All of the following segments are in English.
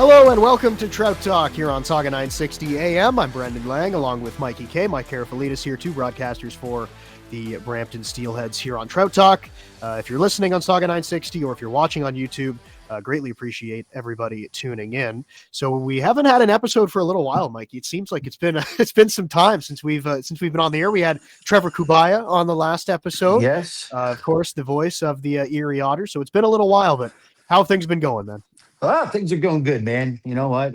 Hello and welcome to Trout Talk here on Saga 960 AM. I'm Brendan Lang along with Mikey K. Mike Karafilidis here, two broadcasters for the Brampton Steelheads here on Trout Talk. If you're listening on Saga 960 or if you're watching on YouTube, greatly appreciate everybody tuning in. So we haven't had an episode for a little while, Mikey. It seems like it's been some time since we've been on the air. We had Trevor Kubaya on the last episode. Yes. Of course, the voice of the Erie Otter. So it's been a little while, but how have things been going, man? Things are going good, man. You know what?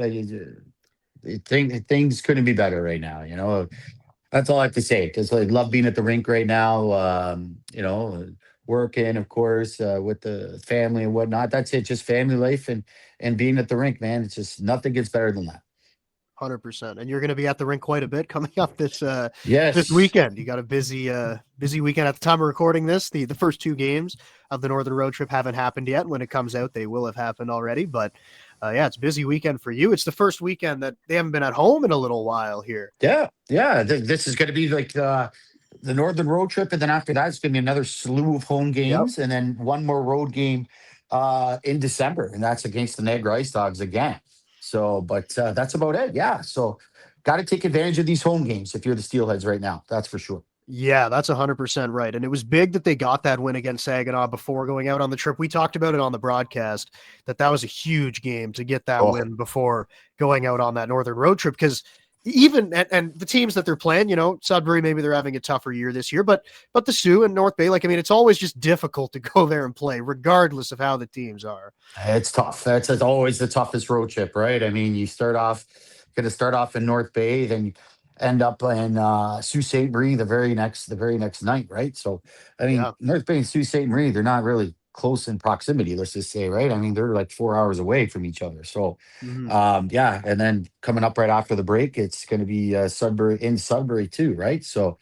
Things couldn't be better right now. That's all I have to say. Because I love being at the rink right now. Working, of course, with the family and whatnot. That's it. Just family life and being at the rink, man. It's just nothing gets better than that. 100%. And you're going to be at the rink quite a bit coming up this Yes. weekend. You got a busy weekend at the time of recording this. The first two games of the Northern Road Trip haven't happened yet. When it comes out, they will have happened already. But it's a busy weekend for you. It's the first weekend that they haven't been at home in a little while here. Yeah. This is going to be like the Northern Road Trip, and then after that, it's going to be another slew of home games, and then one more road game in December, and that's against the Niagara Ice Dogs again. So, but that's about it. Yeah. So, got to take advantage of these home games if you're the Steelheads right now. That's for sure. Yeah, that's 100% right. And it was big that they got that win against Saginaw before going out on the trip. We talked about it on the broadcast that was a huge game to get that win before going out on that Northern Road Trip. Because even and the teams that they're playing, Sudbury, maybe they're having a tougher year this year, but the Sioux and North Bay, it's always just difficult to go there and play, regardless of how the teams are. It's tough. That's always the toughest road trip, right? I mean, you going to start off in North Bay, then you end up in Sault Ste. Marie the very next night, right? So, I mean, North Bay and Sault Ste. Marie, they're not really close in proximity, let's just say, right? I mean, they're like 4 hours away from each other. So, and then coming up right after the break, it's going to be Sudbury too, right? So,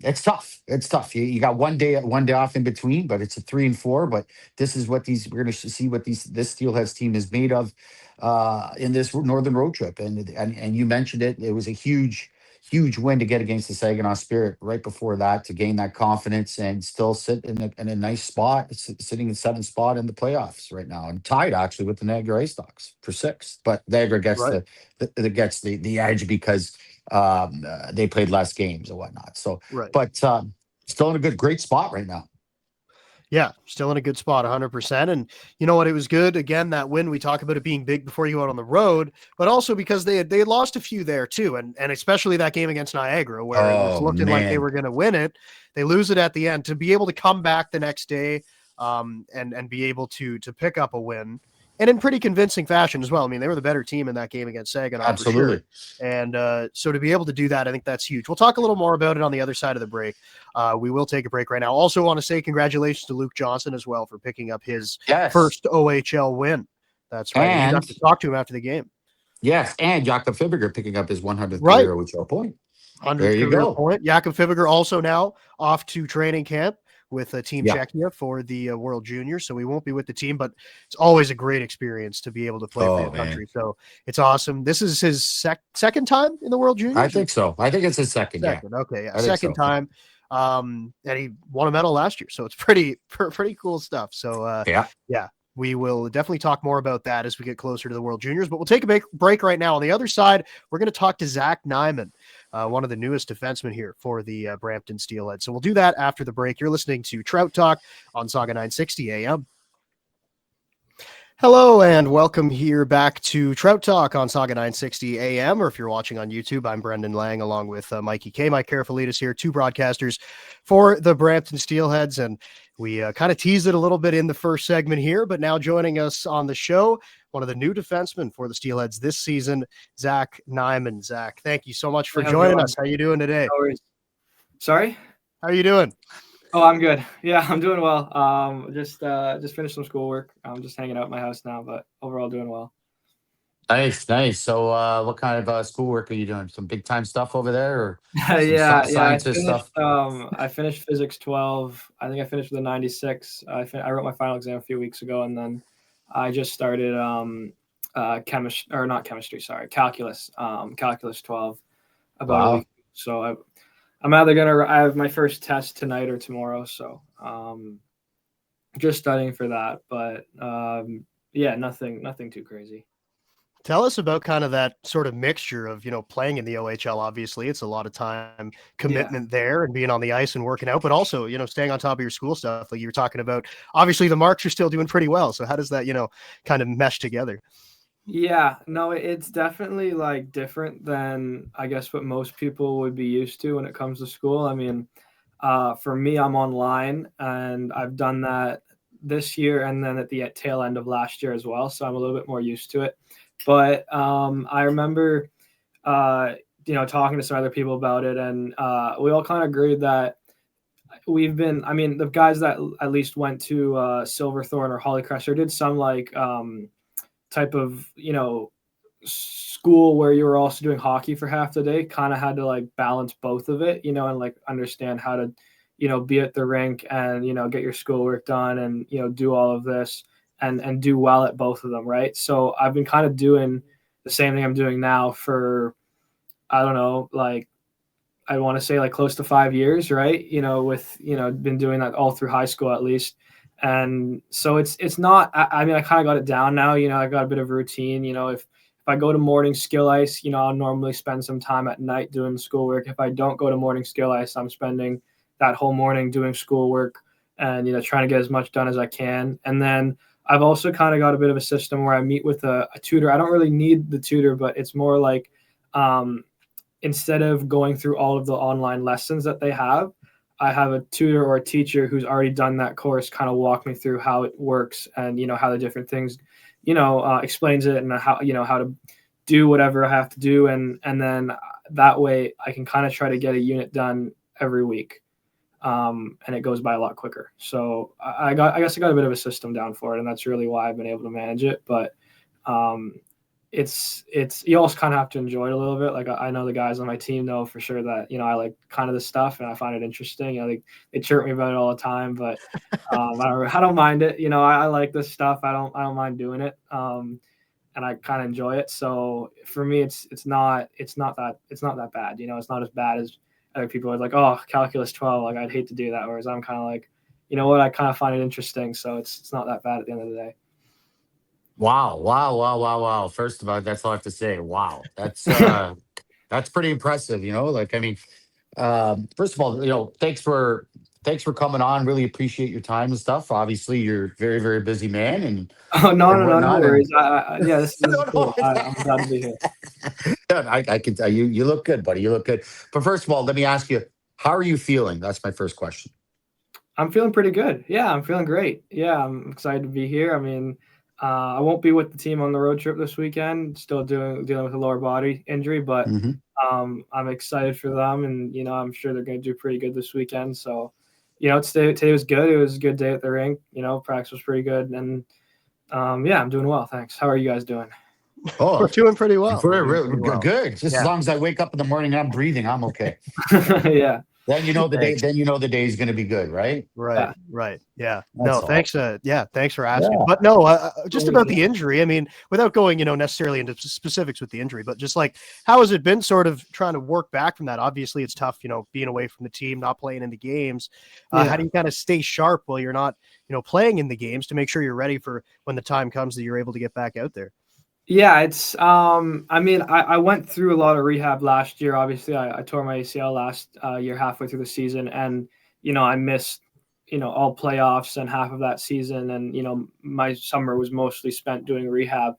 it's tough. It's tough. You got one day off in between, but it's a 3 and 4. But this is what we're going to see what this Steelheads team is made of in this Northern Road Trip. And you mentioned it. It was a huge win to get against the Saginaw Spirit right before that to gain that confidence and still sit in a nice spot, sitting in 7th spot in the playoffs right now, and tied actually with the Niagara Ice Dogs for 6th. But Niagara gets the edge because they played less games and whatnot. So, but still in a great spot right now. Yeah, still in a good spot, 100%. And you know what? It was good. Again, that win, we talk about it being big before you go out on the road, but also because they had lost a few there too. And especially that game against Niagara, where it was looking like they were going to win it. They lose it at the end. To be able to come back the next day and be able to pick up a win, and in pretty convincing fashion as well. I mean, they were the better team in that game against Saginaw. Absolutely. For sure. And so to be able to do that, I think that's huge. We'll talk a little more about it on the other side of the break. We will take a break right now. Also want to say congratulations to Luke Johnson as well for picking up his first OHL win. That's right. And you got to talk to him after the game. Yes, and Jakob Fibiger picking up his 100th career OHL point. 100th career point. Jakob Fibiger also now off to training camp with Team Czechia for the World Juniors. So we won't be with the team, but it's always a great experience to be able to play for your country. So it's awesome. This is his second time in the World Juniors? I think so. I think it's his second. Okay, second time. And he won a medal last year. So it's pretty cool stuff. So we will definitely talk more about that as we get closer to the World Juniors, but we'll take a break right now. On the other side, we're going to talk to Zach Nyman, one of the newest defensemen here for the Brampton Steelheads. So we'll do that after the break. You're listening to Trout Talk on Saga 960 AM. Hello and welcome here back to Trout Talk on Saga 960 AM, or if you're watching on YouTube, I'm Brendan Lang along with Mikey K. Mike Karafilidis here, two broadcasters for the Brampton Steelheads, and we kind of teased it a little bit in the first segment here, but now joining us on the show, one of the new defensemen for the Steelheads this season, Zach Nyman. Zach, thank you so much for joining us. How you doing today? No worries. Sorry? How are you doing? Oh, I'm good. Yeah, I'm doing well. Just finished some schoolwork. I'm just hanging out at my house now, but overall doing well. Nice. So what kind of schoolwork are you doing? Some big time stuff over there? Or scientist stuff? I finished physics 12. I think I finished with a 96. I wrote my final exam a few weeks ago, and then I just started calculus. Calculus 12 about a week. So I'm either I have my first test tonight or tomorrow. So just studying for that. But nothing too crazy. Tell us about kind of that sort of mixture of, playing in the OHL. Obviously, it's a lot of time Yeah. commitment there and being on the ice and working out, but also, staying on top of your school stuff like you were talking about. Obviously, the Marks are still doing pretty well. So how does that, kind of mesh together? Yeah, no, it's definitely like different than I guess what most people would be used to when it comes to school. I mean, for me, I'm online and I've done that this year and then at the tail end of last year as well. So I'm a little bit more used to it. But I remember, talking to some other people about it, and we all kind of agreed that I mean, the guys that at least went to Silverthorne or Hollycrest or did some like type of, school where you were also doing hockey for half the day, kind of had to like balance both of it, and like understand how to, be at the rink and, get your schoolwork done and, do all of this and do well at both of them. Right. So I've been kind of doing the same thing I'm doing now for, I don't know, like, I want to say like close to 5 years, right? With, been doing that all through high school at least. And so it's not, I mean, I kind of got it down now, I got a bit of a routine, if I go to morning skill ice, I'll normally spend some time at night doing schoolwork. If I don't go to morning skill ice, I'm spending that whole morning doing schoolwork and, trying to get as much done as I can. And then I've also kind of got a bit of a system where I meet with a tutor. I don't really need the tutor, but it's more like, instead of going through all of the online lessons that they have, I have a tutor or a teacher who's already done that course kind of walk me through how it works and, how the different things, explains it and how, how to do whatever I have to do. And then that way I can kind of try to get a unit done every week. And it goes by a lot quicker. So I guess I got a bit of a system down for it, and that's really why I've been able to manage it. But, it's you also kind of have to enjoy it a little bit. Like I know the guys on my team know for sure that I like kind of the stuff and I find it interesting. They chirp me about it all the time, but I don't mind it. I like this stuff. I don't mind doing it. And I kind of enjoy it. So for me, it's not that bad. It's not as bad as other people are like, oh, calculus 12. Like I'd hate to do that. Whereas I'm kind of like, you know what? I kind of find it interesting. So it's not that bad at the end of the day. Wow, wow, wow, wow, wow. First of all, that's all I have to say. Wow. That's pretty impressive, Like I mean, first of all, thanks for coming on. Really appreciate your time and stuff. Obviously, you're a very, very busy man and Oh, no, and no, no, no whatnot. And worries. Yeah, this is no, cool. no. I'm glad to be here. Yeah, I can tell you look good, buddy. You look good. But first of all, let me ask you, how are you feeling? That's my first question. I'm feeling pretty good. Yeah, I'm feeling great. Yeah, I'm excited to be here. I mean, I won't be with the team on the road trip this weekend. Still dealing with a lower body injury, but Hmm. I'm excited for them, and I'm sure they're going to do pretty good this weekend. So, today was good. It was a good day at the rink. Practice was pretty good, and yeah, I'm doing well. Thanks. How are you guys doing? We're Oh, doing pretty well. We're we're, doing we're pretty well. good. Just as Yeah. long as I wake up in the morning and I'm breathing, I'm okay. Yeah, Then you know the day. Thanks. Then you know the day is going to be good, right? Right, yeah, right. Yeah. No, That's all. thanks. Yeah, thanks for asking. Yeah. But no, just totally about good. the injury. I mean, without going, necessarily into specifics with the injury, but just like, how has it been sort of trying to work back from that? Obviously, it's tough, being away from the team, not playing in the games. How Yeah. do you kind of stay sharp while you're not, playing in the games to make sure you're ready for when the time comes that you're able to get back out there? Yeah, it's I mean, I went through a lot of rehab last year. Obviously, I tore my ACL last year halfway through the season, and I missed all playoffs and half of that season, and my summer was mostly spent doing rehab.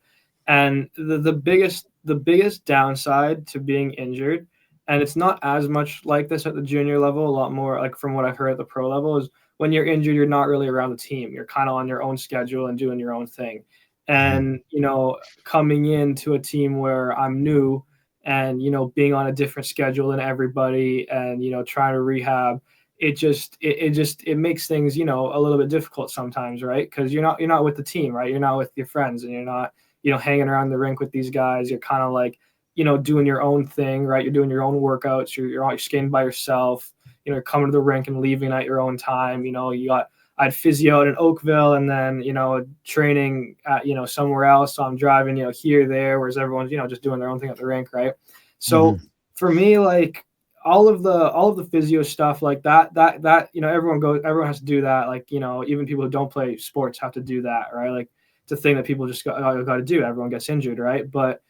And the biggest downside to being injured, and it's not as much like this at the junior level, a lot more like from what I've heard at the pro level, is when you're injured, you're not really around the team. You're kind of on your own schedule and doing your own thing. Mhm. And coming into a team where I'm new and being on a different schedule than everybody and trying to rehab, it makes things a little bit difficult sometimes, right? Because you're not with the team, right? You're not with your friends, and you're not hanging around the rink with these guys. You're kind of like doing your own thing, right? You're doing your own workouts. You're skating by yourself. You're coming to the rink and leaving at your own time. I had physio out in Oakville and then, training at, somewhere else. So I'm driving, here, there, whereas everyone's, just doing their own thing at the rink. Right. So Mhm. for me, like all of the physio stuff like that, everyone has to do that. Like, even people who don't play sports have to do that. Right. Like it's a thing that people just got to do. Everyone gets injured, right? But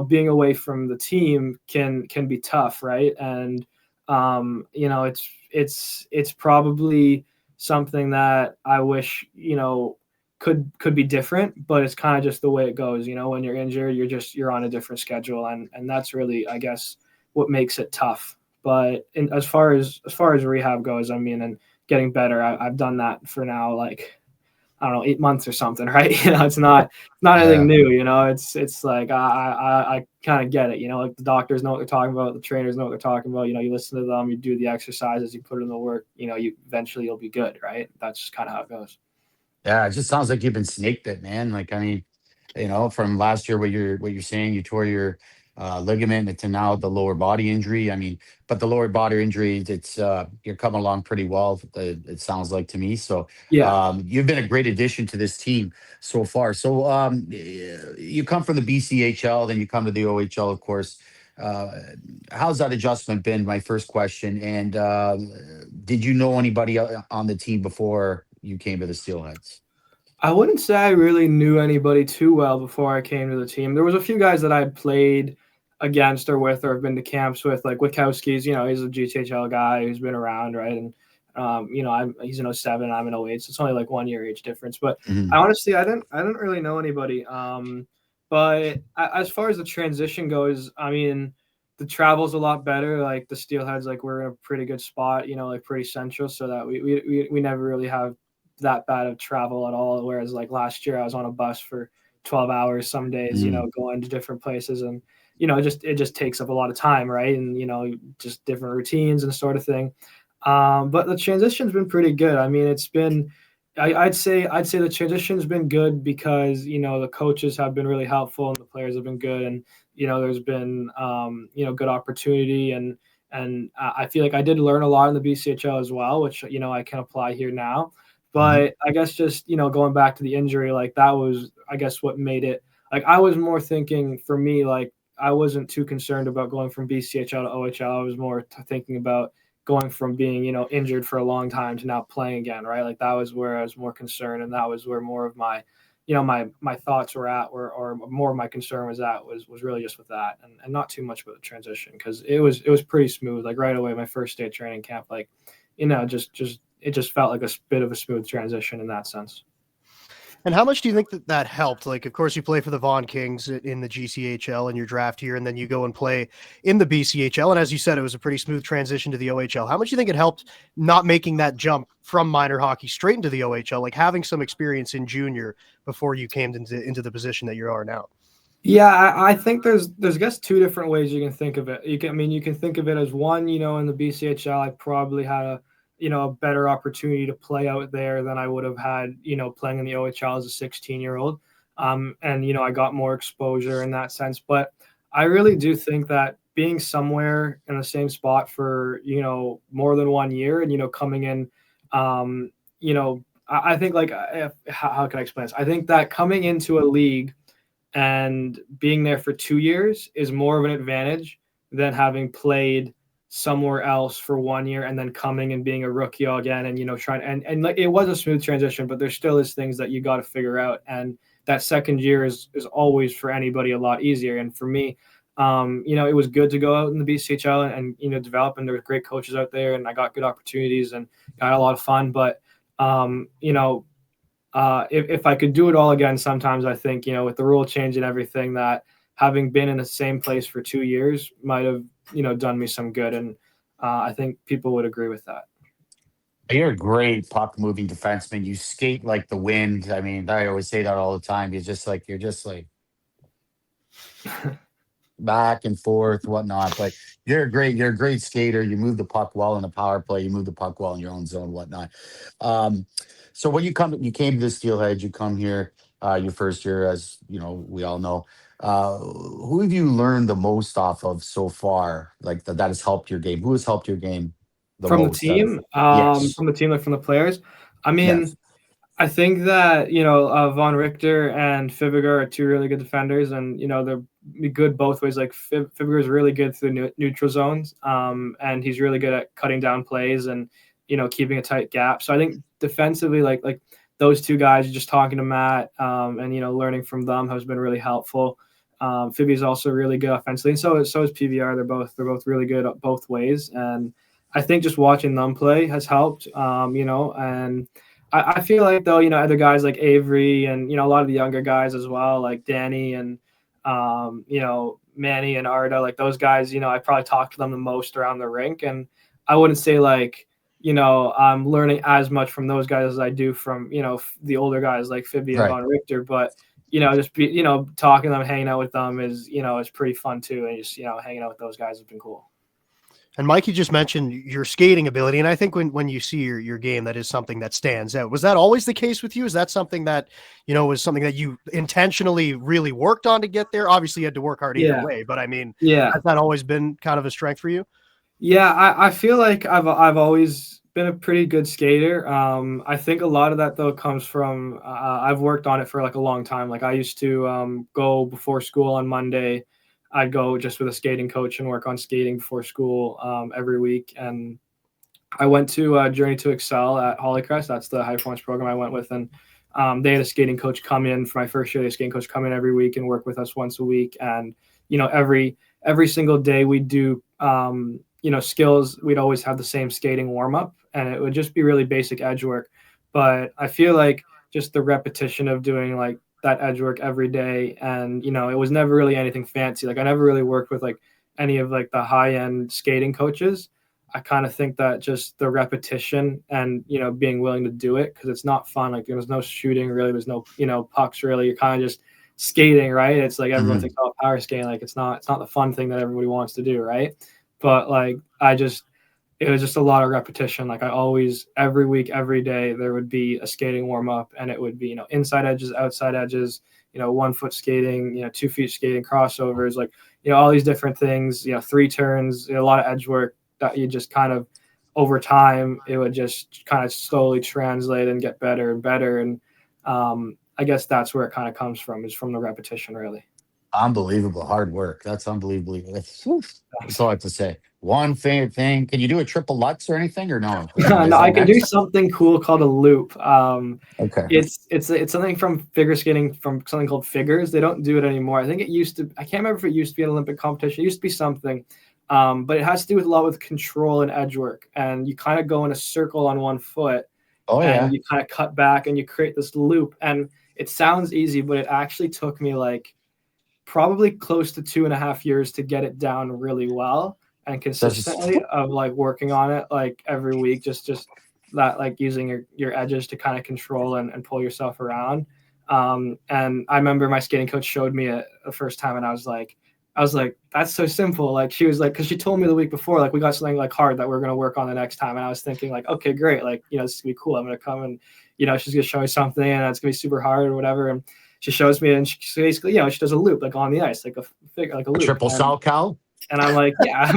being away from the team can be tough, right? And it's probably something that I wish could be different, but it's kind of just the way it goes. When you're injured, you're on a different schedule, and that's really, I guess, what makes it tough. But as far as rehab goes, I mean, and getting better, I've done that for now, like, I don't know, 8 months or something, right? It's not anything new. It's like I kind of get it. Like the doctors know what they're talking about, the trainers know what they're talking about. You listen to them, you do the exercises, you put in the work. You eventually you'll be good, right? That's just kind of how it goes. Yeah, it just sounds like you've been snake bit, man. Like, I mean, from last year, what you're saying, you tore your ligament to now the lower body injury. I mean, but the lower body injury, it's you're coming along pretty well. It sounds like to me. So Yeah. you've been a great addition to this team so far. So you come from the BCHL, then you come to the OHL, of course. Uh, how's that adjustment been? My first question. And did you know anybody on the team before you came to the Steelheads? I wouldn't say I really knew anybody too well before I came to the team. There was a few guys that I had played against or with or have been to camps with, like Witkowski's, he's a GTHL guy who's been around, right? And, he's an 07, I'm an 08, so it's only like 1 year age difference. But I Mhm. honestly, I didn't really know anybody. But as far as the transition goes, I mean, the travel's a lot better. Like the Steelheads, like we're in a pretty good spot, like pretty central, so that we never really have that bad of travel at all. Whereas like last year I was on a bus for 12 hours some days, Mm. going to different places, and it just takes up a lot of time, right? And just different routines and sort of thing. But the transition's been pretty good. I mean, it's been I'd say the transition's been good because the coaches have been really helpful and the players have been good, and there's been good opportunity, and I feel like I did learn a lot in the BCHL as well, which I can apply here now. Mhm. But I guess just, going back to the injury, like that was, I guess, what made it, like I was more thinking for me, like I wasn't too concerned about going from BCHL to OHL. I was more thinking about going from being, injured for a long time to now playing again, right? Like that was where I was more concerned. And that was where more of my, my thoughts were at, or more of my concern was at, was really just with that, and not too much about the transition. Cause it was pretty smooth. Like right away, my first day of training camp, like, just it just felt like a bit of a smooth transition in that sense. And how much do you think that helped? Like, of course, you play for the Vaughan Kings in the GCHL in your draft here, and then you go and play in the BCHL. And as you said, it was a pretty smooth transition to the OHL. How much do you think it helped not making that jump from minor hockey straight into the OHL, like having some experience in junior before you came into the position that you are now? Yeah, I think there's I guess two different ways you can think of it. You can think of it as one, in the BCHL, I probably had a better opportunity to play out there than I would have had, playing in the OHL as a 16-year-old. And I got more exposure in that sense. But I really do think that being somewhere in the same spot for, more than 1 year, and coming in, I think like how can I explain this? I think that coming into a league and being there for 2 years is more of an advantage than having played somewhere else for 1 year and then coming and being a rookie again, and trying, and like it was a smooth transition, but there still is things that you got to figure out, and that second year is always for anybody a lot easier. And for me, it was good to go out in the BCHL and develop, and there were great coaches out there, and I got good opportunities and got a lot of fun. But if I could do it all again, sometimes I think, with the rule change and everything, that having been in the same place for 2 years might have, done me some good. And I think people would agree with that. You're a great puck moving defenseman. You skate like the wind. I mean, I always say that all the time. You're just like back and forth, whatnot. But you're a great skater. You move the puck well in the power play. You move the puck well in your own zone, whatnot. Um, so when you came to the Steelhead, you come here, your first year, as you know, we all know. Who have you learned the most off of so far? Like that has helped your game. Who has helped your game the From the most out of? team, Yes. like from the players, I mean, Yes. I think that Von Richter and Fibiger are two really good defenders, and they're good both ways. Like Fibiger is really good through neutral zones, and he's really good at cutting down plays and keeping a tight gap. So I think defensively, like those two guys, just talking to Matt, and, you know, learning from them has been really helpful. Phoebe is also really good offensively, and so is PVR. They're both really good both ways, and I think just watching them play has helped. You know, and I feel like, though, you know, other guys like Avery and, you know, a lot of the younger guys as well, like Danny and you know, Manny and Arda, like those guys, you know, I probably talk to them the most around the rink, and I wouldn't say like, you know, I'm learning as much from those guys as I do from, you know, the older guys like Phoebe and Right. Von Richter, but, you know, just you know, talking to them, hanging out with them is, you know, it's pretty fun too. And just, you know, hanging out with those guys has been cool. And Mike, you just mentioned your skating ability, and I think when you see your game, that is something that stands out. Was that always the case with you? Is that something that, you know, was something that you intentionally really worked on to get there? Obviously, you had to work hard either way, but I mean, has that always been kind of a strength for you? Yeah, I feel like I've always been a pretty good skater. I think a lot of that though comes from I've worked on it for like a long time. Like I used to go before school on Monday. I'd go just with a skating coach and work on skating before school every week. And I went to Journey to Excel at Hollycrest. That's the high performance program I went with, and they had a skating coach come in for my first year. They had a skating coach come in every week and work with us once a week. And you know, every single day we'd do you know, skills. We'd always have the same skating warm up, and it would just be really basic edge work. But I feel like just the repetition of doing like that edge work every day, and you know, it was never really anything fancy. Like I never really worked with like any of like the high end skating coaches. I kind of think that just the repetition and, you know, being willing to do it, because it's not fun. Like there's no shooting really, there's no, you know, pucks really. You're kind of just skating, right? It's like everyone thinks, oh, power skating, like it's not the fun thing that everybody wants to do, right? But like it was just a lot of repetition. Like I always, every week, every day, there would be a skating warm up, and it would be, you know, inside edges, outside edges, you know, 1 foot skating, you know, 2 feet skating, crossovers, like, you know, all these different things, you know, 3 turns, you know, a lot of edge work that you just kind of over time, it would just kind of slowly translate and get better and better. And I guess that's where it kind of comes from, is from the repetition, really. Unbelievable hard work. That's unbelievably. That's all I have to say. One favorite thing. Can you do a triple Lutz or anything, or no? No, I can do something cool called a loop. Okay. It's something from figure skating, from something called figures. They don't do it anymore. I think it used to. I can't remember if it used to be an Olympic competition. It used to be something, but it has to do with a lot with control and edge work. And you kind of go in a circle on 1 foot, and you kind of cut back and you create this loop. And it sounds easy, but it actually took me like probably close to 2.5 years to get it down really well and consistently, of like working on it like every week, just that, like using your edges to kind of control and pull yourself around. And I remember my skating coach showed me it the first time, and I was like, that's so simple. Like she was like, because she told me the week before, like we got something like hard that we're going to work on the next time. And I was thinking like, okay, great. Like, you know, this is gonna be cool. I'm going to come and, you know, she's going to show me something and it's going to be super hard or whatever. And she shows me, and she basically, you know, she does a loop like on the ice, like a figure, like a loop. Triple Salchow. And I'm like, yeah,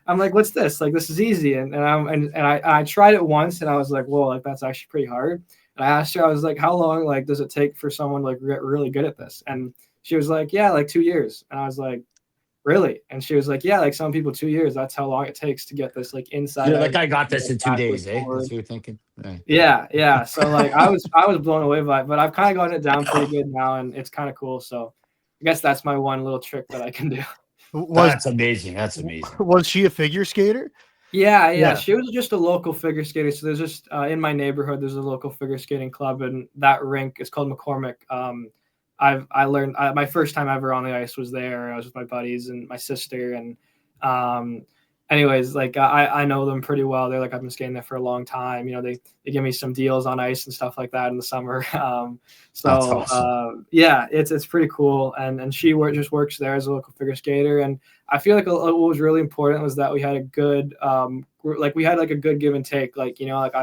I'm like, what's this? Like, this is easy. And I tried it once, and I was like, whoa, like that's actually pretty hard. And I asked her, I was like, how long like does it take for someone like get really good at this? And she was like, yeah, like 2 years. And I was like, really? And she was like, yeah, like some people 2 years. That's how long it takes to get this like inside. You're like, I got this in 2 days, eh? That's what you're thinking. Right. Yeah. So like I was blown away by it, but I've kind of gotten it down pretty good now, and it's kind of cool. So I guess that's my one little trick that I can do. That's amazing. Was she a figure skater? Yeah. She was just a local figure skater. So there's just in my neighborhood, there's a local figure skating club, and that rink is called McCormick. I learned my first time ever on the ice was there. I was with my buddies and my sister, and anyways, like I know them pretty well. They're like, I've been skating there for a long time. You know, they give me some deals on ice and stuff like that in the summer. So awesome. Yeah, it's pretty cool. And she just works there as a local figure skater. And I feel like what was really important was that we had a good we had like a good give and take. Like, you know, like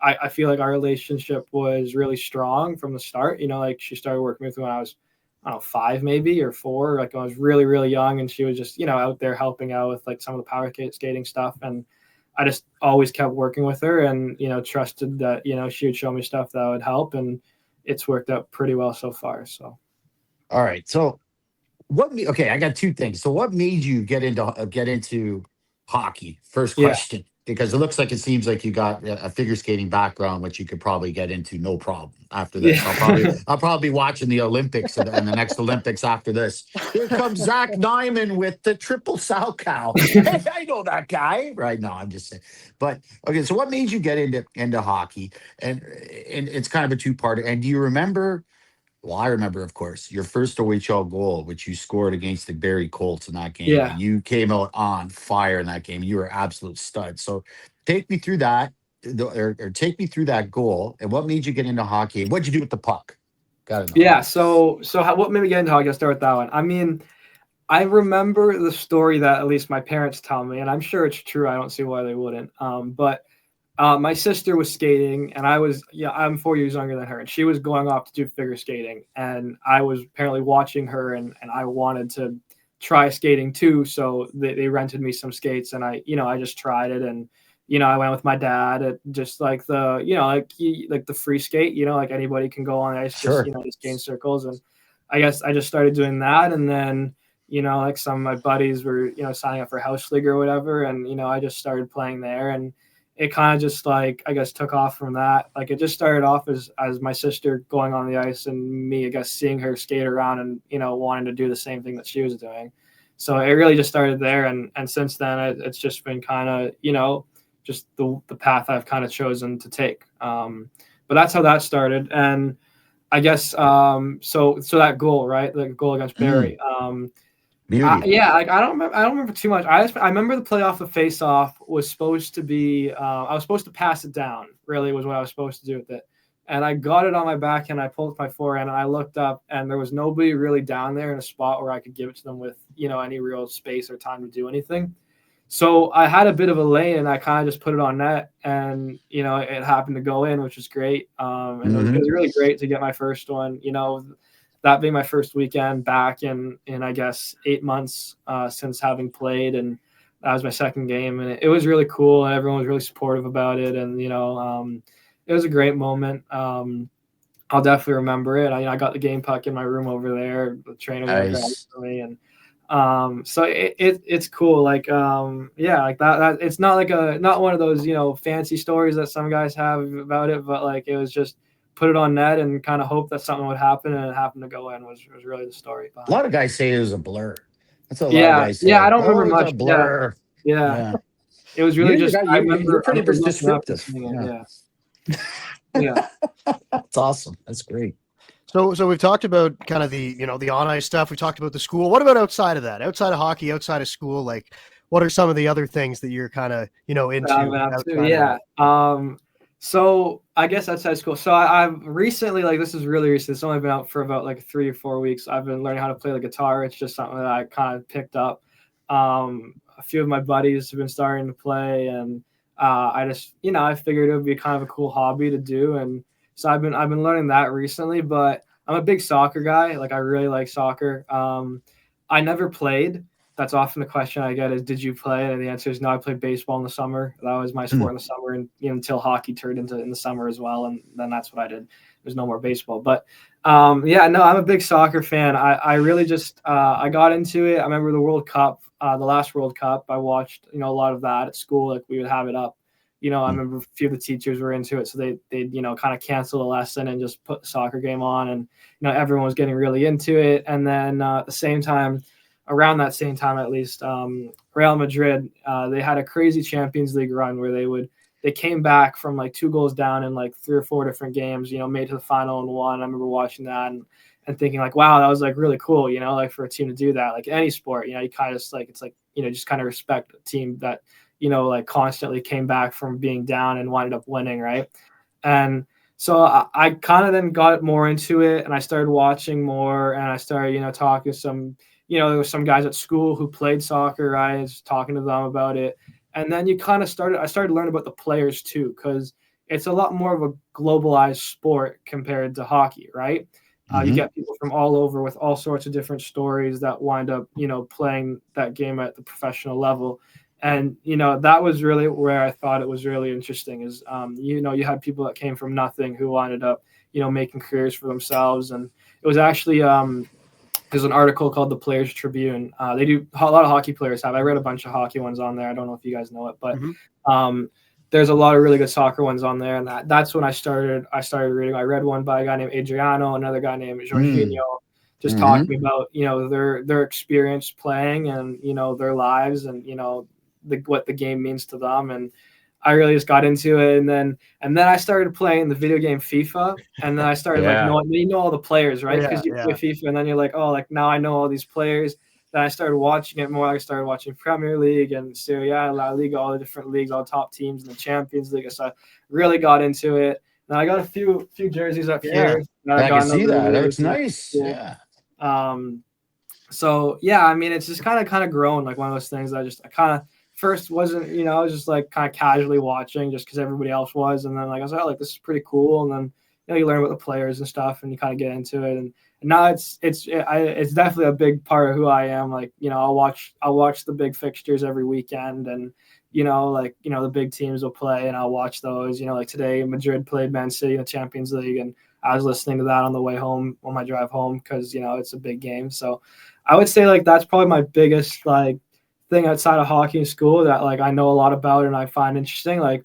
I feel like our relationship was really strong from the start. You know, like she started working with me when I was, I don't know, 5 maybe or 4. Like I was really, really young, and she was just, you know, out there helping out with like some of the power skating stuff. And I just always kept working with her, and, you know, trusted that, you know, she would show me stuff that would help, and it's worked out pretty well so far. So. All right. So I got 2 things. So what made you get into hockey? First question. because it seems like you got a figure skating background, which you could probably get into no problem after this. Yeah. I'll probably be watching the Olympics and the next Olympics after this. Here comes Zach Nyman with the triple sow cow. Hey, I know that guy. Right? No, I'm just saying. But okay, so what made you get into hockey? And it's kind of a two-parter. And do you remember? Well, I remember, of course, your first OHL goal, which you scored against the Barrie Colts in that game, Yeah. and you came out on fire in that game. You were an absolute stud. So, take me through that, or take me through that goal, and what made you get into hockey? What'd you do with the puck? Got to know. Yeah. What made me get into hockey? I'll start with that one. I mean, I remember the story that at least my parents tell me, and I'm sure it's true. I don't see why they wouldn't. But my sister was skating, and I'm 4 years younger than her, and she was going off to do figure skating, and I was apparently watching her, and I wanted to try skating too. So they rented me some skates, and I just tried it, and I went with my dad at just like like the free skate, like anybody can go on the ice, Sure. just gain circles, and I guess I just started doing that, and then like some of my buddies were signing up for house league or whatever, and I just started playing there, and it kind of just like I guess took off from that. Like it just started off as my sister going on the ice and me, I guess, seeing her skate around and wanting to do the same thing that she was doing. So it really just started there, and since then it's just been kind of just the path I've kind of chosen to take. But that's how that started, and I guess so that goal, right, the goal against Barrie. I don't remember too much. I remember the playoff of face-off was supposed to be. I was supposed to pass it down. Really, was what I was supposed to do with it. And I got it on my backhand. I pulled my forehand, and I looked up, and there was nobody really down there in a spot where I could give it to them with any real space or time to do anything. So I had a bit of a lay, and I kind of just put it on net, and it happened to go in, which was great. And it was really great to get my first one. That being my first weekend back in I guess 8 months since having played, and that was my second game, and it was really cool, and everyone was really supportive about it, and it was a great moment. I'll definitely remember it. I got the game puck in my room over there. The trainer grabbed it for me, and so it's cool. Like like that it's not one of those fancy stories that some guys have about it, but like it was just put it on net and kind of hope that something would happen, and it happened to go in was really the story. A lot of guys say it was a blur. That's what a lot of guys say. Yeah, I don't remember It's much. a blur. Yeah. It was really I remember you're pretty descriptive. Yeah. That's awesome. That's great. So we've talked about kind of the the on ice stuff. We talked about the school. What about outside of that? Outside of hockey, outside of school, like what are some of the other things that you're kind of into? So I guess outside school. So I've recently, like this is really recent. It's only been out for about like 3 or 4 weeks. I've been learning how to play the guitar. It's just something that I kind of picked up. A few of my buddies have been starting to play, and I just I figured it would be kind of a cool hobby to do, and so I've been learning that recently. But I'm a big soccer guy. Like I really like soccer. I never played. That's often the question I get is, did you play? And the answer is no, I played baseball in the summer. That was my sport in the summer, and until hockey turned into in the summer as well. And then that's what I did. There's no more baseball. But I'm a big soccer fan. I really just I got into it. I remember the World Cup, the last World Cup. I watched a lot of that at school. Like we would have it up. I remember a few of the teachers were into it, so they'd kind of cancel a lesson and just put the soccer game on, and everyone was getting really into it. And then at the same time, around that same time at least, Real Madrid, they had a crazy Champions League run where they came back from like 2 goals down in like 3 or 4 different games, made to the final and won. I remember watching that and thinking like, wow, that was like really cool, like for a team to do that. Like any sport, you kind of just like, it's like, just kind of respect a team that, like constantly came back from being down and wound up winning. Right. And so I kind of then got more into it, and I started watching more, and I started, talking to some, there were some guys at school who played soccer. Right? I was talking to them about it. And then I started learning about the players too, because it's a lot more of a globalized sport compared to hockey, right? You get people from all over with all sorts of different stories that wind up, playing that game at the professional level. And, that was really where I thought it was really interesting is, you had people that came from nothing who ended up, making careers for themselves. And it was actually, there's an article called the Players Tribune. They do a lot of hockey players have. I read a bunch of hockey ones on there. I don't know if you guys know it, but there's a lot of really good soccer ones on there, and that's when I started reading. I read one by a guy named Adriano, another guy named Jorginho, just talking about their experience playing and their lives and what the game means to them. And I really just got into it, and then I started playing the video game FIFA, and then I started knowing all the players, right? Because you play FIFA, and then you're like, oh, like now I know all these players. Then I started watching it more. I started watching Premier League and Serie A, La Liga, all the different leagues, all the top teams in the Champions League. So I really got into it. And I got a few jerseys up here. I can see that. That looks nice. Yeah. So yeah, I mean, it's just kind of grown, like one of those things that I kind of first wasn't, I was just like kind of casually watching just because everybody else was, and then like I was like, oh, like this is pretty cool, and then you learn about the players and stuff, and you kind of get into it, and now it's definitely a big part of who I am. Like I'll watch the big fixtures every weekend, and the big teams will play, and I'll watch those. Like today, Madrid played Man City in the Champions League, and I was listening to that on the way home, on my drive home, because it's a big game. So I would say like that's probably my biggest like thing outside of hockey in school that like I know a lot about and I find interesting. Like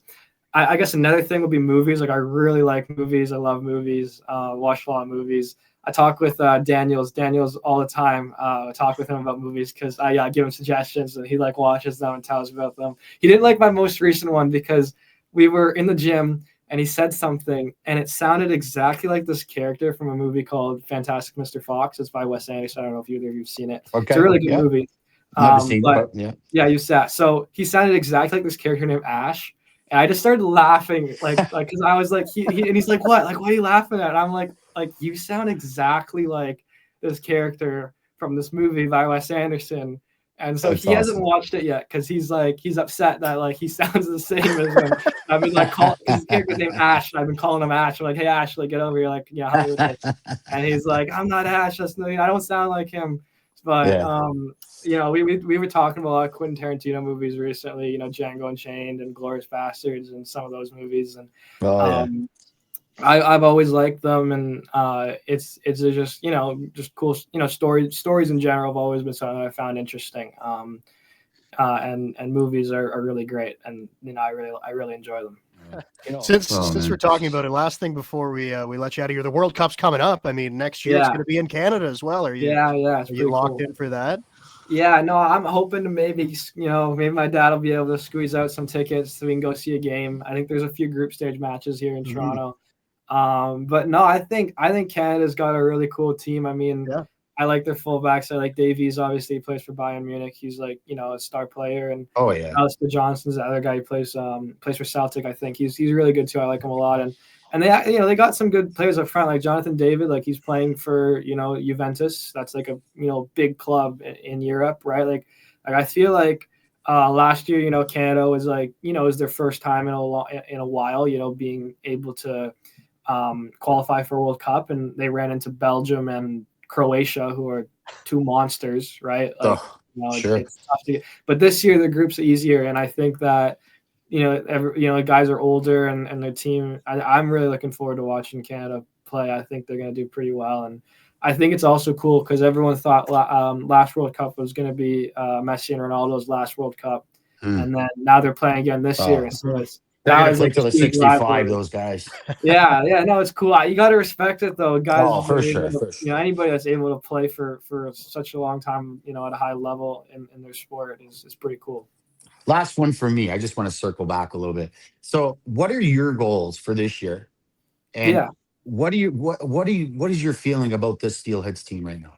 I guess another thing would be movies. Like I really like movies. I love movies. Watch a lot of movies. I talk with Daniels all the time. I talk with him about movies because I give him suggestions and he like watches them and tells me about them. He didn't like my most recent one because we were in the gym and he said something and it sounded exactly like this character from a movie called Fantastic Mr. Fox. It's by Wes Anderson. I don't know if either of you've seen it. Okay. It's a really good movie. Never seen it, but yeah, you sat. So he sounded exactly like this character named Ash. And I just started laughing, like, because I was like, and he's like, what? Like, what are you laughing at? And I'm like, you sound exactly like this character from this movie by Wes Anderson. And so he hasn't watched it yet because he's upset that like he sounds the same as him. I've been like his character's named Ash, and I've been calling him Ash. I'm like, hey Ash, like get over here, like how are you? And he's like, I'm not Ash. I don't sound like him. But we were talking about a lot of Quentin Tarantino movies recently. Django Unchained and Glorious Bastards and some of those movies. And I've always liked them, and it's just just cool. Stories in general have always been something that I found interesting. And movies are really great, and I really enjoy them. Since we're talking about it, last thing before we let you out of here, the World Cup's coming up. I mean, next year it's going to be in Canada as well. Are you? Are you locked in for that? Yeah, no, I'm hoping to maybe my dad will be able to squeeze out some tickets so we can go see a game. I think there's a few group stage matches here in Toronto. But no, I think Canada's got a really cool team. I mean, I like their fullbacks. I like Davies. Obviously, he plays for Bayern Munich. He's like a star player. And Alistair Johnson's the other guy who plays for Celtic. I think he's really good too. I like him a lot. And they they got some good players up front, like Jonathan David. Like he's playing for Juventus. That's like a big club in Europe, right? Like I feel like last year Canada was like it was their first time in a while being able to qualify for a World Cup, and they ran into Belgium and Croatia, who are two monsters, right? Like, sure. It's tough to get. But this year the group's easier, and I think that guys are older and their team. I'm really looking forward to watching Canada play. I think they're going to do pretty well, and I think it's also cool because everyone thought last World Cup was going to be Messi and Ronaldo's last World Cup, and then now they're playing again this year. So they're going to play till the 65, those guys. Yeah, no, it's cool. You got to respect it, though, guys. Oh, for sure. Anybody that's able to play for such a long time, at a high level in their sport is pretty cool. Last one for me. I just want to circle back a little bit. So, what are your goals for this year? And what is your feeling about this Steelheads team right now?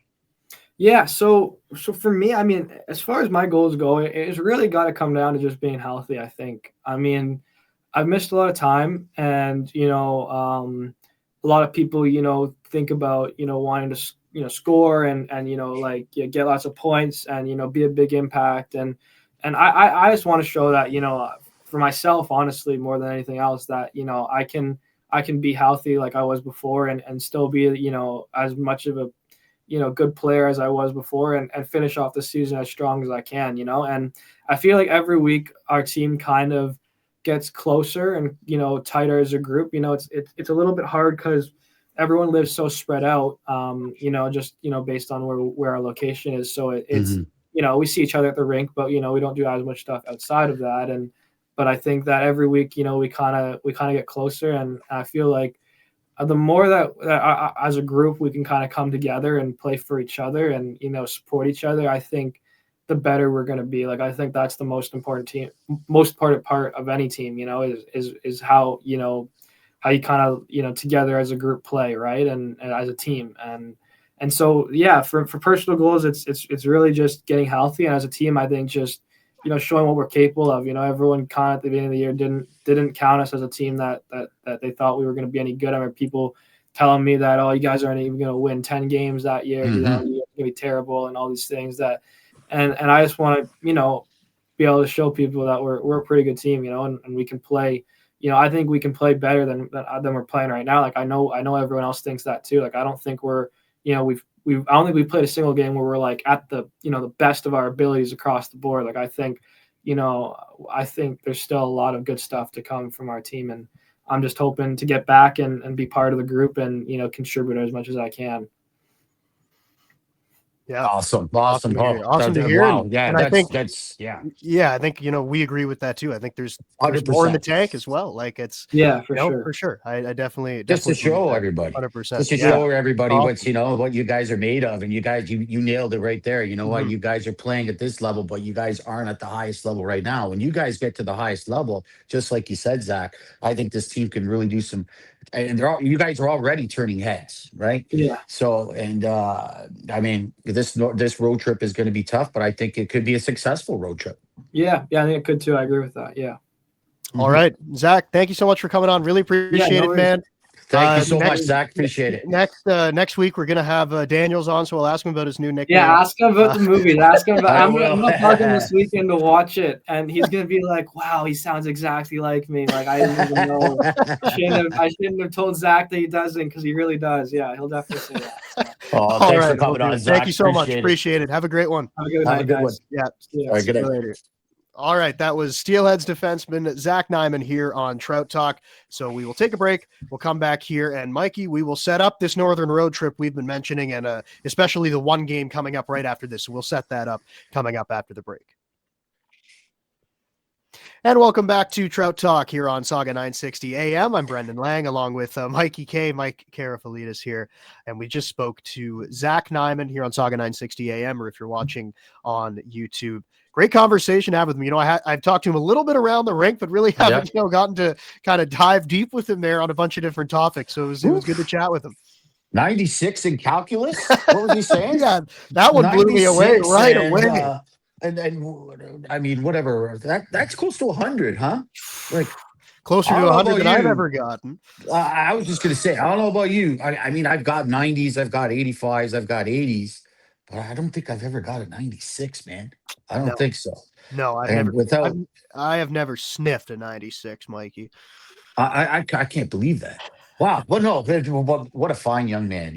Yeah, so for me, I mean, as far as my goals go, it's really got to come down to just being healthy, I think. I mean, I've missed a lot of time, and a lot of people think about wanting to score and get lots of points and be a big impact, and I just want to show that for myself, honestly, more than anything else, that I can be healthy like I was before and still be as much of a good player as I was before, and finish off the season as strong as I can, and I feel like every week our team kind of gets closer and tighter as a group. It's a little bit hard because everyone lives so spread out, just, based on where our location is. So it's, Mhm. we see each other at the rink, but, we don't do as much stuff outside of that. But I think that every week, we kind of get closer. And I feel like the more that as a group, we can kind of come together and play for each other and, support each other, I think the better we're going to be. Like, I think that's the most important part of any team, is how, how you kind of, together as a group play, right, and as a team, and so for personal goals, it's really just getting healthy, and as a team, I think just showing what we're capable of. Everyone kind of at the beginning of the year didn't count us as a team that they thought we were going to be any good. I remember people telling me that, oh, you guys aren't even going to win 10 games that year, you're going to be terrible, and all these things and I just want to be able to show people that we're a pretty good team, and we can play. I think we can play better than we're playing right now. Like, I know everyone else thinks that too. Like, I don't think I don't think we've played a single game where we're like at the, the best of our abilities across the board. Like, I think there's still a lot of good stuff to come from our team, and I'm just hoping to get back and be part of the group and, contribute as much as I can. Yeah. Awesome. Awesome to hear. Wow. Yeah. And I think, yeah. I think, we agree with that too. I think there's 100%. more in the tank as well. Like, it's, for sure. I definitely just to show everybody, 100%. Just to show everybody what you guys are made of. And you guys, you nailed it right there. You know what? You guys are playing at this level, but you guys aren't at the highest level right now. When you guys get to the highest level, just like you said, Zach, I think this team can really do some, and you guys are already turning heads, right? Yeah. So, and I mean, this road trip is going to be tough, but I think it could be a successful road trip. Yeah, I think it could too. I agree with that. Yeah. All right, Zach, thank you so much for coming on. Really appreciate it, man. Thank you so much, Zach. Appreciate it. Next week we're gonna have Daniels on, so we'll ask him about his new nickname. Yeah, ask him about the movies. Ask him about. I'm gonna bug him this weekend to watch it, and he's gonna be like, "Wow, he sounds exactly like me." Like, I didn't even know. I shouldn't have told Zach that he doesn't, because he really does. Yeah, he'll definitely say that. Oh, thanks for coming on, Zach. Thank you so much. Appreciate it. Have a great one. Have a good night, guys. Yeah. All right, good night. Later. All right, that was Steelheads defenseman Zach Nyman here on Trout Talk. So we will take a break. We'll come back here, and Mikey, we will set up this northern road trip we've been mentioning, and especially the one game coming up right after this. So we'll set that up coming up after the break. And welcome back to Trout Talk here on Saga 960 AM. I'm Brendan Lang, along with Mike Karafilidis here. And we just spoke to Zach Nyman here on Saga 960 AM, or if you're watching on YouTube. Great conversation to have with him. I've talked to him a little bit around the rink, but really haven't, gotten to kind of dive deep with him there on a bunch of different topics. So it was good to chat with him. 96 in calculus? What was he saying? Yeah, that one blew me away right away. And I mean, whatever. That's close to 100, huh? Like closer to 100 than I've ever gotten. I was just gonna say, I don't know about you. I mean, I've got 90s, I've got 85s, I've got 80s, but I don't think I've ever got a 96, man. I don't think so. No, I have never sniffed a 96, Mikey. I can't believe that. Wow. Well, no, what a fine young man,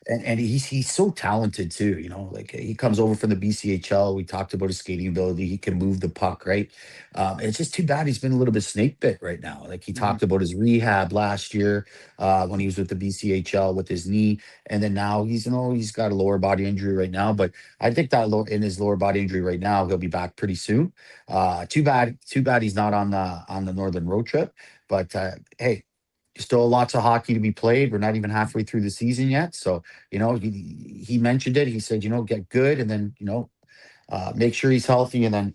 and he's so talented too, like he comes over from the BCHL. We talked about his skating ability. He can move the puck, right? It's just too bad he's been a little bit snake bit right now. Like he talked about his rehab last year when he was with the BCHL with his knee, and then now he's got a lower body injury right now. But I think that in his lower body injury right now, he'll be back pretty soon. Too bad he's not on the Northern road trip. But hey, still lots of hockey to be played. We're not even halfway through the season yet. So, he mentioned it. He said, get good, and then, make sure he's healthy, and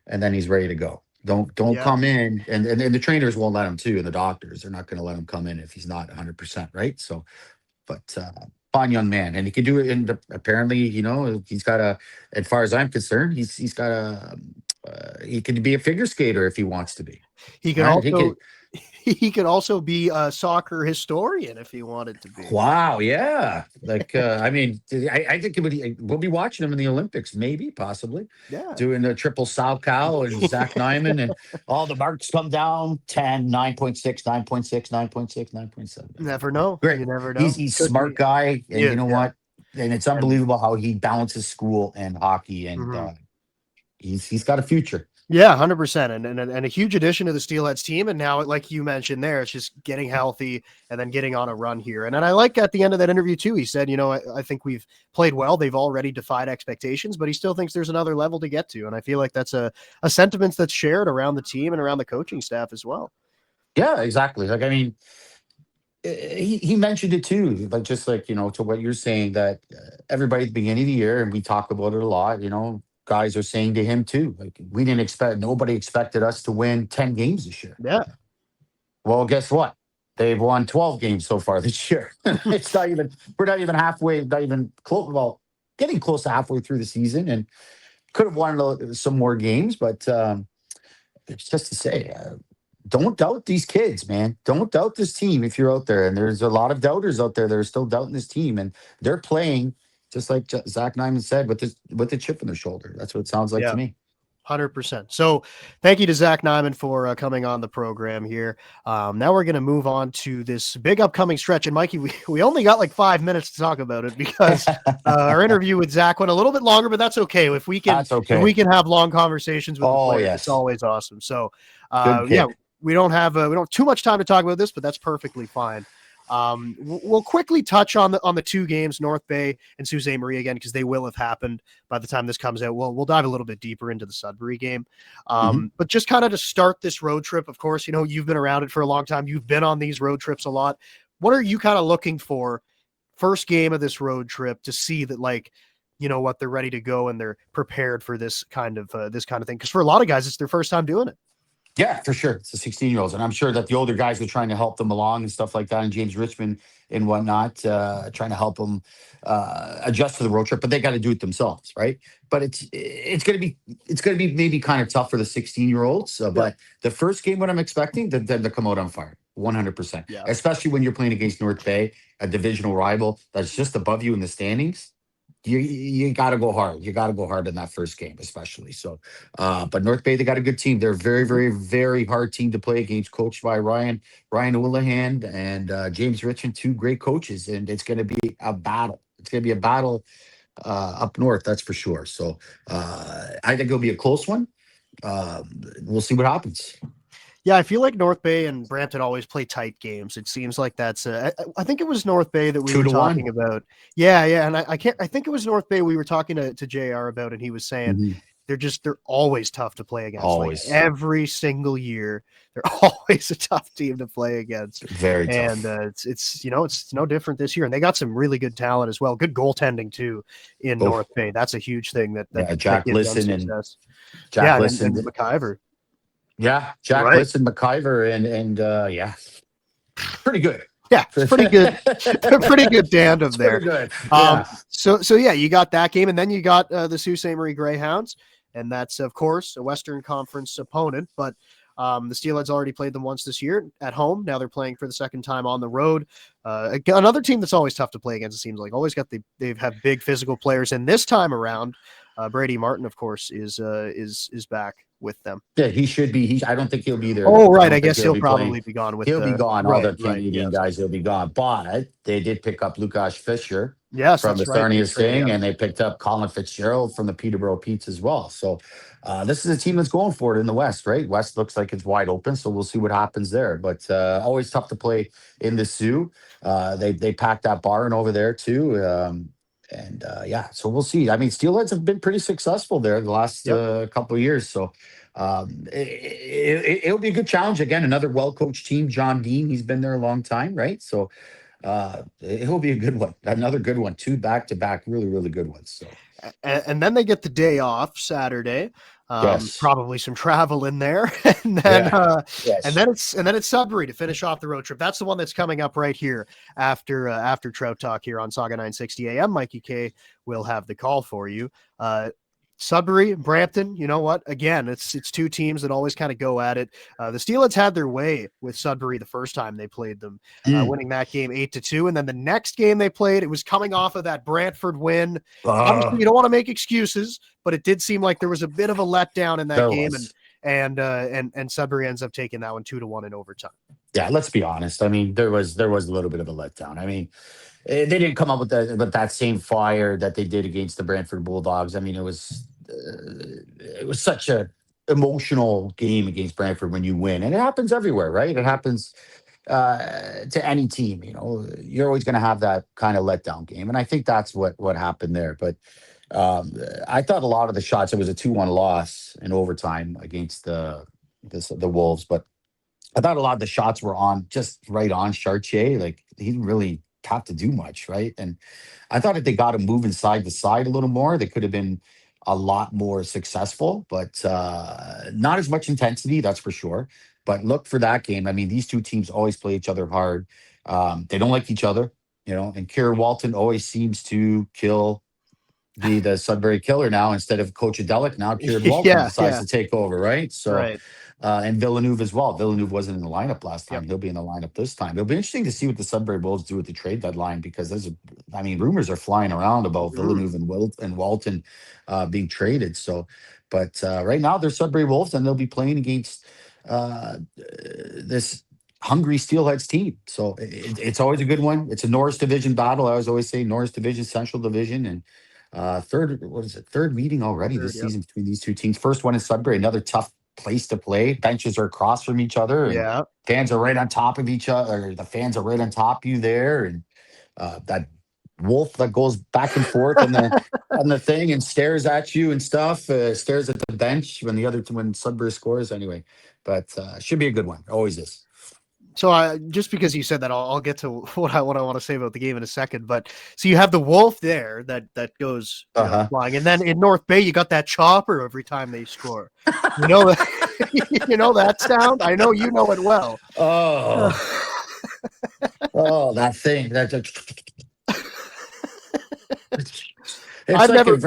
then he's ready to go. Don't come in, and the trainers won't let him too, and the doctors are not going to let him come in if he's not 100%, right? So, but fine young man, and he can do it. And apparently, he's got as far as I'm concerned, he's got he can be a figure skater if he wants to be. He can he could also be a soccer historian if he wanted to be. Wow, yeah. Like, I mean, I think we'll be watching him in the Olympics, maybe, possibly. Yeah. Doing the triple Salchow and Zach Nyman, and all the marks come down 10, 9.6, 9.6, 9.6, 9.7. Never know. Great. You never know. He's a smart guy, and you know what? And it's unbelievable how he balances school and hockey, and He's got a future. Yeah, 100%. And a huge addition to the Steelheads team. And now, like you mentioned there, it's just getting healthy and then getting on a run here. And I like at the end of that interview, too, he said, I think we've played well. They've already defied expectations, but he still thinks there's another level to get to. And I feel like that's a sentiment that's shared around the team and around the coaching staff as well. Yeah, exactly. Like, I mean, he mentioned it too, like just like, to what you're saying, that everybody at the beginning of the year, and we talk about it a lot, guys are saying to him too, like, nobody expected us to win 10 games this year. Yeah. Well, guess what? They've won 12 games so far this year. We're not even halfway, not even close, well, getting close to halfway through the season, and could have won some more games, but it's just to say, don't doubt these kids, man. Don't doubt this team if you're out there. And there's a lot of doubters out there that are still doubting this team, and they're playing just like Zach Nyman said, with the chip on their shoulder. That's what it sounds like to me. 100%. So thank you to Zach Nyman for coming on the program here. Now we're going to move on to this big upcoming stretch. And Mikey, we only got like 5 minutes to talk about it because our interview with Zach went a little bit longer, but that's okay. If we can have long conversations with the players, it's always awesome. So we don't have too much time to talk about this, but that's perfectly fine. We'll quickly touch on the two games, North Bay and Sault Ste. Marie, again, because they will have happened by the time this comes out. We'll dive a little bit deeper into the Sudbury game. But just kind of to start this road trip, of course, you've been around it for a long time. You've been on these road trips a lot. What are you kind of looking for first game of this road trip to see that, like, what, they're ready to go and they're prepared for this kind of thing? Because for a lot of guys, it's their first time doing it. Yeah, for sure. It's the 16-year-olds. And I'm sure that the older guys are trying to help them along and stuff like that. And James Richmond and whatnot, trying to help them adjust to the road trip, but they got to do it themselves. Right. But it's going to be maybe kind of tough for the 16-year-olds. But the first game, what I'm expecting, them to come out on fire. 100%. Yeah. Especially when you're playing against North Bay, a divisional rival that's just above you in the standings. You got to go hard. You got to go hard in that first game, especially. So, but North Bay, they got a good team. They're a very, very, very hard team to play against, coached by Ryan Houlihan and James Richmond, two great coaches, and it's going to be a battle. It's going to be a battle up north, that's for sure. So, I think it'll be a close one. We'll see what happens. Yeah, I feel like North Bay and Brampton always play tight games. It seems like that's I think it was North Bay that we were talking about. Yeah. And I think it was North Bay we were talking to JR about, and he was saying they're always tough to play against. Always. Like every single year, they're always a tough team to play against. Very tough. And it's no different this year. And they got some really good talent as well. Good goaltending too in North Bay. That's a huge thing that Jack Lisson and McIver. Yeah, Jack Lisson, McIver, and pretty good. Yeah, it's pretty good. Pretty good tandem there. Good. So you got that game, and then you got the Sault Ste. Marie Greyhounds, and that's of course a Western Conference opponent. But the Steelheads already played them once this year at home. Now they're playing for the second time on the road. Another team that's always tough to play against. It seems like always they have big physical players, and this time around, Brady Martin, of course, is back with them. Yeah, he should be. I don't think he'll be there. Oh, right. I guess he'll probably be gone. He'll be gone. All the Canadian guys will be gone. But they did pick up Lukasz Fischer from the Sarnia Sting, and they picked up Colin Fitzgerald from the Peterborough Petes as well. So this is a team that's going for it in the West, right? West looks like it's wide open, so we'll see what happens there. But always tough to play in the Sioux. They packed that barn over there too. So we'll see. I mean, Steelheads have been pretty successful there the last couple of years. So it'll be a good challenge. Again, another well-coached team. John Dean, he's been there a long time, right? So it'll be a good one. Another good one. Two back-to-back, really, really good ones. So. And then they get the day off Saturday. Probably some travel in there, and then it's Sudbury to finish off the road trip. That's the one that's coming up right here after Trout Talk here on Saga 960 AM. Mikey K will have the call for you. Sudbury, Brampton, you know what? Again, it's two teams that always kind of go at it. The Steelheads had their way with Sudbury the first time they played them, winning that game 8-2. And then the next game they played, it was coming off of that Brantford win. Obviously, you don't want to make excuses, but it did seem like there was a bit of a letdown in that game, and Sudbury ends up taking that one 2-1 in overtime. Yeah, let's be honest. I mean, there was a little bit of a letdown. I mean, they didn't come up with that same fire that they did against the Brantford Bulldogs. I mean, it it was such a emotional game against Brantford when you win, and it happens everywhere, right? It happens to any team. You're always going to have that kind of letdown game, and I think that's what happened there. But I thought a lot of the shots. It was a 2-1 loss in overtime against the Wolves, but I thought a lot of the shots were just right on Chartier. Like, he didn't really have to do much, right? And I thought if they got him moving side to side a little more, they could have been a lot more successful, but not as much intensity, that's for sure. But look for that game. I mean, these two teams always play each other hard. They don't like each other, and Kieran Walton always seems to be the Sudbury killer now instead of Coach Adelic. Now Kieran Walton decides to take over, right? So, Right. And Villeneuve as well. Villeneuve wasn't in the lineup last time. Yep. He'll be in the lineup this time. It'll be interesting to see what the Sudbury Wolves do at the trade deadline, because rumors are flying around about Villeneuve and Walton being traded. So, but right now they're Sudbury Wolves, and they'll be playing against this hungry Steelheads team. So it's always a good one. It's a Norris Division battle. I always say Norris Division, Central Division, and third meeting already this season between these two teams. First one in Sudbury, another tough place to play. Benches are across from each other, and fans are right on top of each other. The fans are right on top of you there, and that wolf that goes back and forth on the thing and stares at you and stuff. Stares at the bench when Sudbury scores. Anyway, but should be a good one. Always is. So just because you said that, I'll get to what I want to say about the game in a second. But so you have the wolf there that goes flying, and then in North Bay you got that chopper every time they score. You know that you know that sound. I know you know it well. That thing. I've never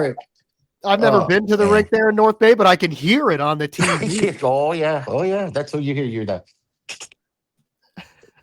been to the rink there in North Bay, but I can hear it on the TV. Oh yeah. That's what you hear. You're that.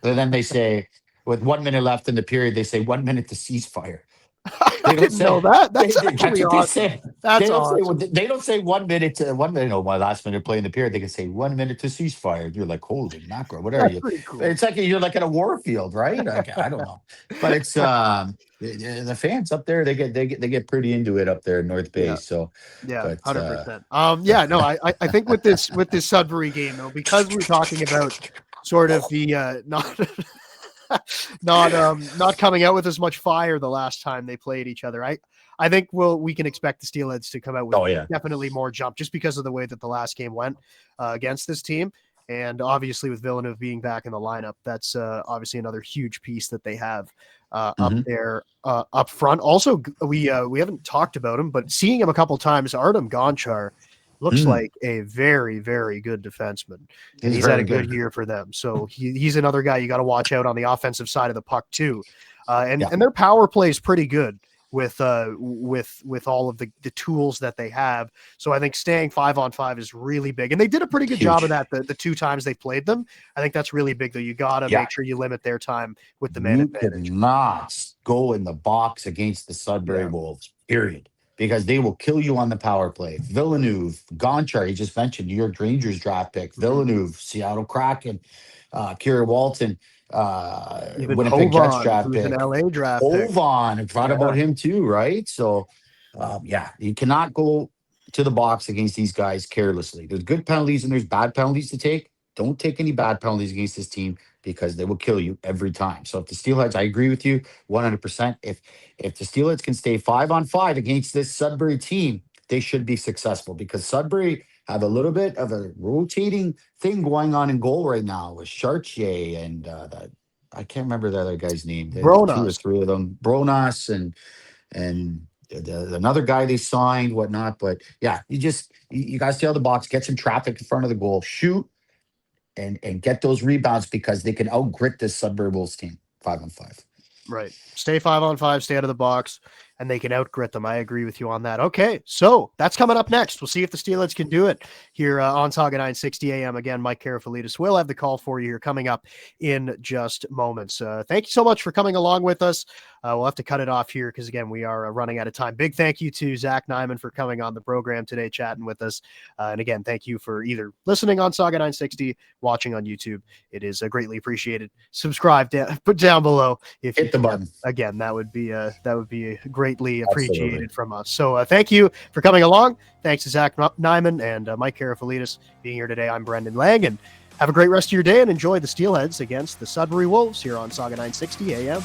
And then they say, with 1 minute left in the period, they say 1 minute to ceasefire. I didn't know that. That's actually awesome. That's awesome. They don't say 1 minute to 1 minute. My last minute play in the period, they can say 1 minute to ceasefire. You're like, holy mackerel, what are you? Cool. It's like you're like at a war field, right? I don't know, but it's the fans up there. They get pretty into it up there in North Bay. So 100%. I think with this Sudbury game though, because we're talking about sort of the not coming out with as much fire the last time they played each other. I think we can expect the Steelheads to come out with definitely more jump, just because of the way that the last game went against this team. And obviously with Villeneuve being back in the lineup, that's obviously another huge piece that they have up there up front. Also, we haven't talked about him, but seeing him a couple times, Artem Gonchar looks like a very, very good defenseman. And he's had a good year for them. So he's another guy you got to watch out on the offensive side of the puck too. And their power play is pretty good with all of the tools that they have. So I think staying 5-on-5 is really big. And they did a pretty good job of that the two times they played them. I think that's really big, though. You got to make sure you limit their time with the man advantage. You cannot go in the box against the Sudbury Wolves, period. Because they will kill you on the power play. Villeneuve, Gonchar, he just mentioned, New York Rangers draft pick. Villeneuve, Seattle Kraken, Kieran Walton, Winnipeg Jets draft pick. An LA draft pick. I thought about him too, right? So, you cannot go to the box against these guys carelessly. There's good penalties and there's bad penalties to take. Don't take any bad penalties against this team, because they will kill you every time. So if the Steelheads, I agree with you 100%. If the Steelheads can stay 5-on-5 against this Sudbury team, they should be successful, because Sudbury have a little bit of a rotating thing going on in goal right now with Chartier and I can't remember the other guy's name. Bronas. 2 or 3 of them. Bronas and another guy they signed, whatnot. But yeah, you got to stay out of the box, get some traffic in front of the goal, shoot, and get those rebounds, because they can out-grit this Sudbury Wolves team 5-on-5. Right. Stay 5-on-5, stay out of the box, and they can out-grit them. I agree with you on that. Okay, so that's coming up next. We'll see if the Steelheads can do it here on Saga 960 AM. Again, Mike Karafilidis will have the call for you here coming up in just moments. Thank you so much for coming along with us. We'll have to cut it off here because, again, we are running out of time. Big thank you to Zach Nyman for coming on the program today, chatting with us. And again, thank you for either listening on Saga 960, watching on YouTube. It is greatly appreciated. Subscribe, put down below if hit the button. Again, that would be greatly greatly Absolutely. appreciated from us. So thank you for coming along. Thanks to Zach Nyman and Mike Karafilidis being here today. I'm Brendan Lang, and have a great rest of your day and enjoy the Steelheads against the Sudbury Wolves here on Saga 960 AM.